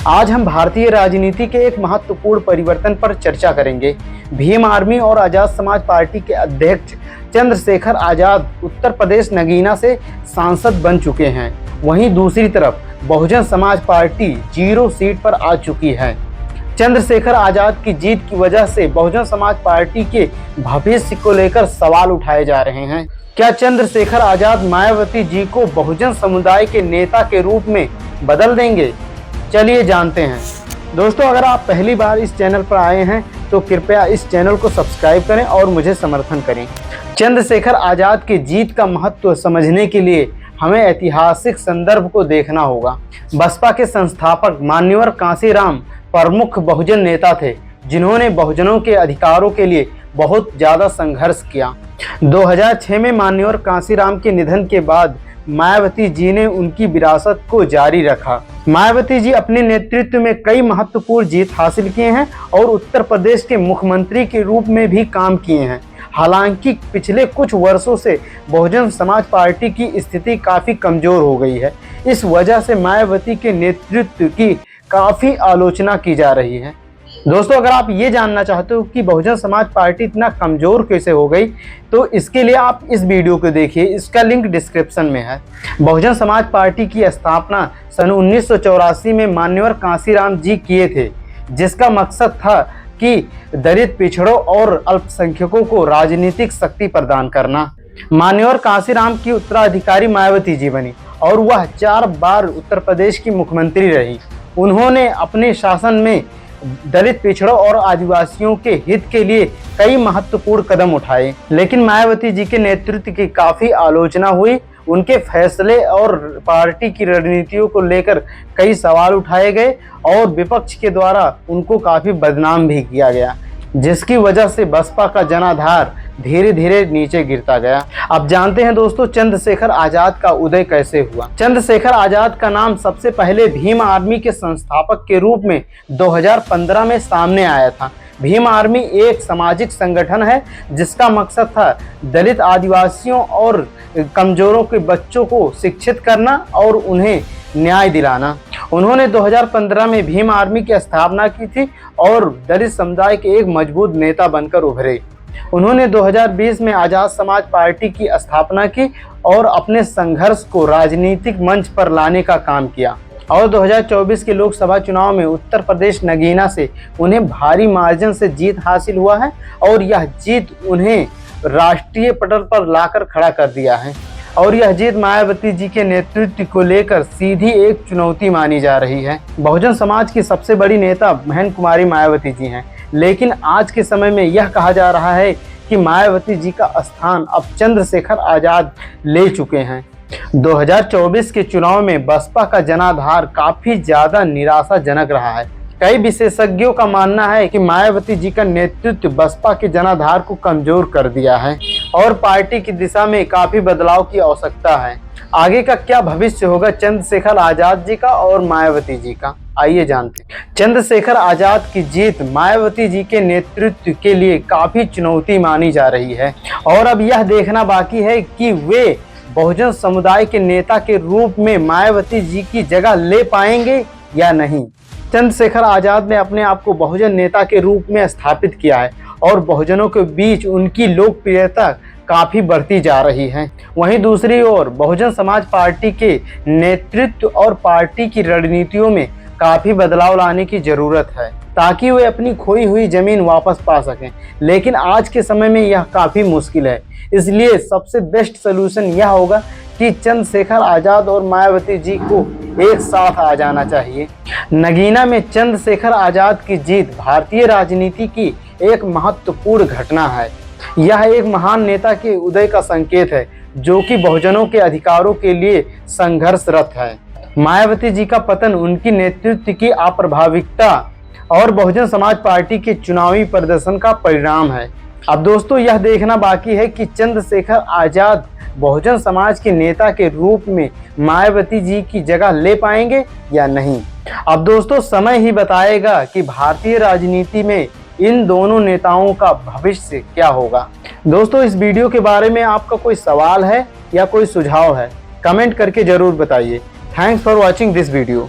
आज हम भारतीय राजनीति के एक महत्वपूर्ण परिवर्तन पर चर्चा करेंगे। भीम आर्मी और आजाद समाज पार्टी के अध्यक्ष चंद्रशेखर आजाद उत्तर प्रदेश नगीना से सांसद बन चुके हैं। वहीं दूसरी तरफ बहुजन समाज पार्टी 0 सीट पर आ चुकी है। चंद्रशेखर आजाद की जीत की वजह से बहुजन समाज पार्टी के भविष्य को लेकर सवाल उठाए जा रहे हैं। क्या चंद्रशेखर आजाद मायावती जी को बहुजन समुदाय के नेता के रूप में बदल देंगे? चलिए जानते हैं। दोस्तों, अगर आप पहली बार इस चैनल पर आए हैं तो कृपया इस चैनल को सब्सक्राइब करें और मुझे समर्थन करें। चंद्रशेखर आजाद की जीत का महत्व समझने के लिए हमें ऐतिहासिक संदर्भ को देखना होगा। बसपा के संस्थापक मान्यवर कांशीराम प्रमुख बहुजन नेता थे, जिन्होंने बहुजनों के अधिकारों के लिए बहुत ज़्यादा संघर्ष किया। 2006 में मान्यवर कांशीराम के निधन के बाद मायावती जी ने उनकी विरासत को जारी रखा। मायावती जी अपने नेतृत्व में कई महत्वपूर्ण जीत हासिल किए हैं और उत्तर प्रदेश के मुख्यमंत्री के रूप में भी काम किए हैं। हालांकि पिछले कुछ वर्षों से बहुजन समाज पार्टी की स्थिति काफ़ी कमज़ोर हो गई है। इस वजह से मायावती के नेतृत्व की काफ़ी आलोचना की जा रही है। दोस्तों, अगर आप ये जानना चाहते हो कि बहुजन समाज पार्टी इतना कमज़ोर कैसे हो गई, तो इसके लिए आप इस वीडियो को देखिए। इसका लिंक डिस्क्रिप्शन में है। बहुजन समाज पार्टी की स्थापना सन 1984 में मान्यवर कांशीराम जी किए थे, जिसका मकसद था कि दलित, पिछड़ों और अल्पसंख्यकों को राजनीतिक शक्ति प्रदान करना। मान्यवर कांशीराम की उत्तराधिकारी मायावती जी बनी और वह 4 बार उत्तर प्रदेश की मुख्यमंत्री रही। उन्होंने अपने शासन में दलित, पिछड़ों और आदिवासियों के हित के लिए कई महत्वपूर्ण कदम उठाए, लेकिन मायावती जी के नेतृत्व की काफ़ी आलोचना हुई। उनके फैसले और पार्टी की रणनीतियों को लेकर कई सवाल उठाए गए और विपक्ष के द्वारा उनको काफ़ी बदनाम भी किया गया, जिसकी वजह से बसपा का जनाधार धीरे धीरे नीचे गिरता गया। अब जानते हैं दोस्तों, चंद्रशेखर आजाद का उदय कैसे हुआ। चंद्रशेखर आजाद का नाम सबसे पहले भीम आर्मी के संस्थापक के रूप में 2015 में सामने आया था। भीम आर्मी एक सामाजिक संगठन है जिसका मकसद था दलित, आदिवासियों और कमजोरों के बच्चों को शिक्षित करना और उन्हें न्याय दिलाना। उन्होंने 2015 में भीम आर्मी की स्थापना की थी और दलित समुदाय के एक मजबूत नेता बनकर उभरे। उन्होंने 2020 में आजाद समाज पार्टी की स्थापना की और अपने संघर्ष को राजनीतिक मंच पर लाने का काम किया और 2024 के लोकसभा चुनाव में उत्तर प्रदेश नगीना से उन्हें भारी मार्जिन से जीत हासिल हुआ है और यह जीत उन्हें राष्ट्रीय पटल पर लाकर खड़ा कर दिया है। और यह जीत मायावती जी के नेतृत्व को लेकर सीधी एक चुनौती मानी जा रही है। बहुजन समाज की सबसे बड़ी नेता बहन कुमारी मायावती जी हैं, लेकिन आज के समय में यह कहा जा रहा है कि मायावती जी का स्थान अब चंद्रशेखर आजाद ले चुके हैं। 2024 के चुनाव में बसपा का जनाधार काफ़ी ज़्यादा निराशाजनक रहा है। कई विशेषज्ञों का मानना है कि मायावती जी का नेतृत्व बसपा के जनाधार को कमज़ोर कर दिया है और पार्टी की दिशा में काफ़ी बदलाव की आवश्यकता है। आगे का क्या भविष्य होगा चंद्रशेखर आजाद जी का और मायावती जी का, आइए जानते हैं। चंद्रशेखर आजाद की जीत मायावती जी के नेतृत्व के लिए काफ़ी चुनौती मानी जा रही है और अब यह देखना बाकी है कि वे बहुजन समुदाय के नेता के रूप में मायावती जी की जगह ले पाएंगे या नहीं। चंद्रशेखर आजाद ने अपने आप को बहुजन नेता के रूप में स्थापित किया है और बहुजनों के बीच उनकी लोकप्रियता काफ़ी बढ़ती जा रही है। वहीं दूसरी ओर बहुजन समाज पार्टी के नेतृत्व और पार्टी की रणनीतियों में काफ़ी बदलाव लाने की ज़रूरत है ताकि वे अपनी खोई हुई ज़मीन वापस पा सकें, लेकिन आज के समय में यह काफ़ी मुश्किल है। इसलिए सबसे बेस्ट सलूशन यह होगा कि चंद्रशेखर आजाद और मायावती जी को एक साथ आ जाना चाहिए। नगीना में चंद्रशेखर आजाद की जीत भारतीय राजनीति की एक महत्वपूर्ण घटना है। यह एक महान नेता के उदय का संकेत है जो कि बहुजनों के अधिकारों के लिए संघर्षरत है। मायावती जी का पतन उनकी नेतृत्व की अप्रभाविकता और बहुजन समाज पार्टी के चुनावी प्रदर्शन का परिणाम है। अब दोस्तों, यह देखना बाकी है कि चंद्रशेखर आजाद बहुजन समाज के नेता के रूप में मायावती जी की जगह ले पाएंगे या नहीं। अब दोस्तों, समय ही बताएगा कि भारतीय राजनीति में इन दोनों नेताओं का भविष्य क्या होगा। दोस्तों, इस वीडियो के बारे में आपका कोई सवाल है या कोई सुझाव है, कमेंट करके जरूर बताइए। Thanks for watching this video.